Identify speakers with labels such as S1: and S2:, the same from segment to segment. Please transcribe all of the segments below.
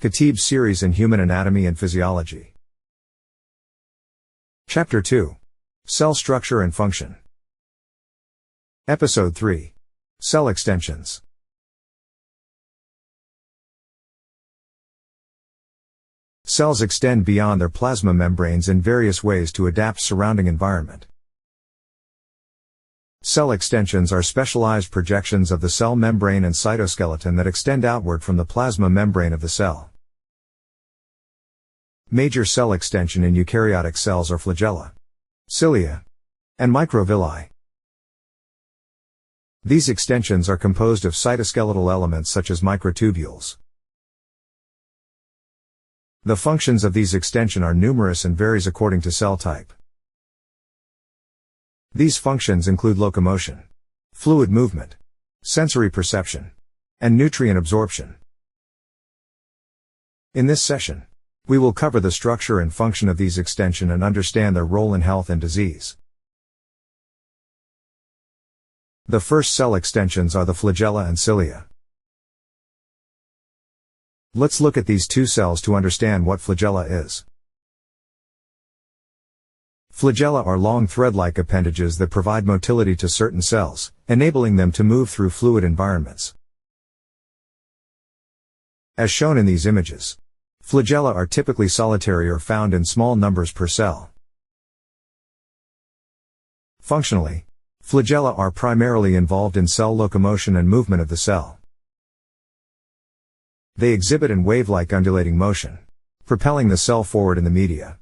S1: Khateeb series in Human Anatomy and Physiology. Chapter 2. Cell Structure and Function. Episode 3. Cell Extensions. Cells extend beyond their plasma membranes in various ways to adapt surrounding environment. Cell extensions are specialized projections of the cell membrane and cytoskeleton that extend outward from the plasma membrane of the cell. Major cell extension in eukaryotic cells are flagella, cilia, and microvilli. These extensions are composed of cytoskeletal elements such as microtubules. The functions of these extension are numerous and varies according to cell type. These functions include locomotion, fluid movement, sensory perception, and nutrient absorption. In this session, we will cover the structure and function of these extension and understand their role in health and disease. The first cell extensions are the flagella and cilia. Let's look at these two cells to understand what flagella is. Flagella are long thread-like appendages that provide motility to certain cells, enabling them to move through fluid environments. As shown in these images, flagella are typically solitary or found in small numbers per cell. Functionally, flagella are primarily involved in cell locomotion and movement of the cell. They exhibit an wave-like undulating motion, propelling the cell forward in the media.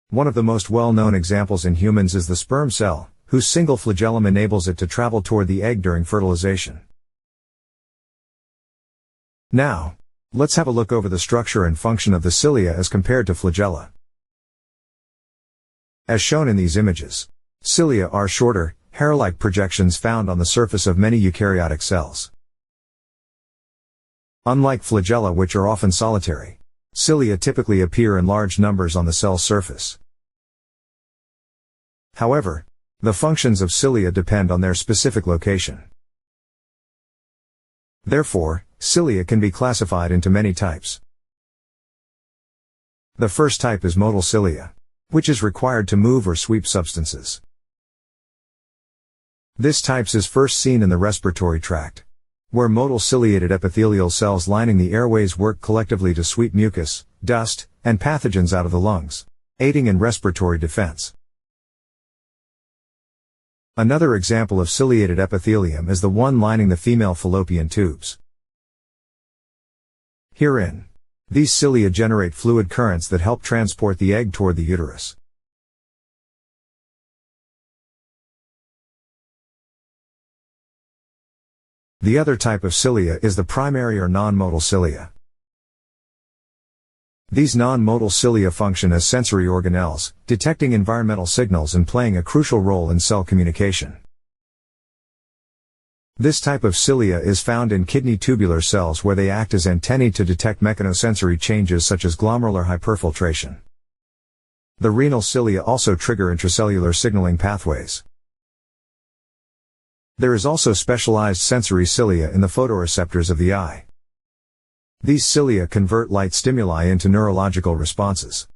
S1: One of the most well-known examples in humans is the sperm cell, whose single flagellum enables it to travel toward the egg during fertilization. Now, let's have a look over the structure and function of the cilia as compared to flagella. As shown in these images, cilia are shorter, hair-like projections found on the surface of many eukaryotic cells. Unlike flagella, which are often solitary, cilia typically appear in large numbers on the cell's surface. However, the functions of cilia depend on their specific location. Therefore, cilia can be classified into many types. The first type is motile cilia, which is required to move or sweep substances. This type is first seen in the respiratory tract, where motile ciliated epithelial cells lining the airways work collectively to sweep mucus, dust, and pathogens out of the lungs, aiding in respiratory defense. Another example of ciliated epithelium is the one lining the female fallopian tubes. Herein, these cilia generate fluid currents that help transport the egg toward the uterus. The other type of cilia is the primary or non-motile cilia. These non-motile cilia function as sensory organelles, detecting environmental signals and playing a crucial role in cell communication. This type of cilia is found in kidney tubular cells, where they act as antennae to detect mechanosensory changes such as glomerular hyperfiltration. The renal cilia also trigger intracellular signaling pathways. There is also specialized sensory cilia in the photoreceptors of the eye. These cilia convert light stimuli into neurological responses.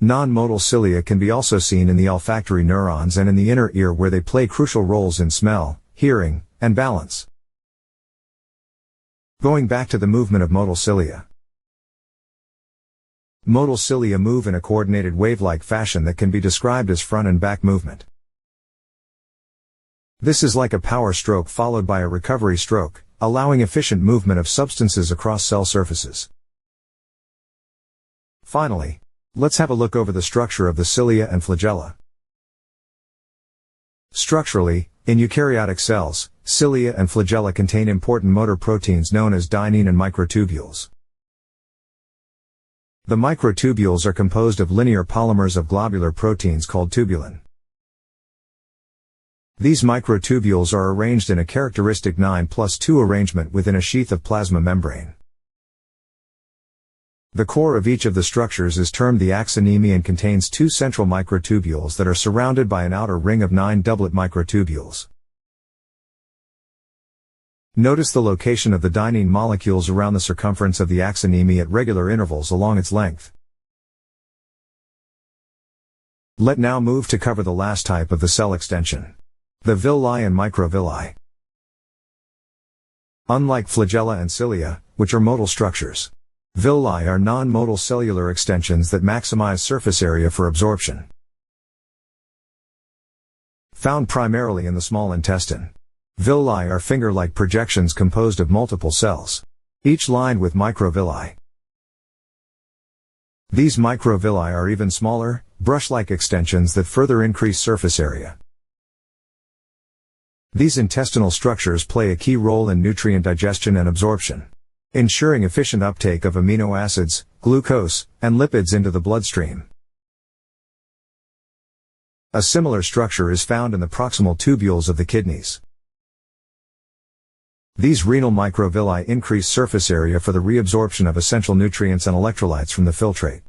S1: Non-motile cilia can be also seen in the olfactory neurons and in the inner ear, where they play crucial roles in smell, hearing, and balance. Going back to the movement of motile cilia. Motile cilia move in a coordinated wave-like fashion that can be described as front and back movement. This is like a power stroke followed by a recovery stroke, allowing efficient movement of substances across cell surfaces. Finally, let's have a look over the structure of the cilia and flagella. Structurally, in eukaryotic cells, cilia and flagella contain important motor proteins known as dynein and microtubules. The microtubules are composed of linear polymers of globular proteins called tubulin. These microtubules are arranged in a characteristic 9+2 arrangement within a sheath of plasma membrane. The core of each of the structures is termed the axoneme and contains two central microtubules that are surrounded by an outer ring of 9 doublet microtubules. Notice the location of the dynein molecules around the circumference of the axoneme at regular intervals along its length. Let now move to cover the last type of the cell extension. The villi and microvilli. Unlike flagella and cilia, which are motile structures, villi are non-motile cellular extensions that maximize surface area for absorption. Found primarily in the small intestine. Villi are finger-like projections composed of multiple cells, each lined with microvilli. These microvilli are even smaller, brush-like extensions that further increase surface area. These intestinal structures play a key role in nutrient digestion and absorption, ensuring efficient uptake of amino acids, glucose, and lipids into the bloodstream. A similar structure is found in the proximal tubules of the kidneys. These renal microvilli increase surface area for the reabsorption of essential nutrients and electrolytes from the filtrate.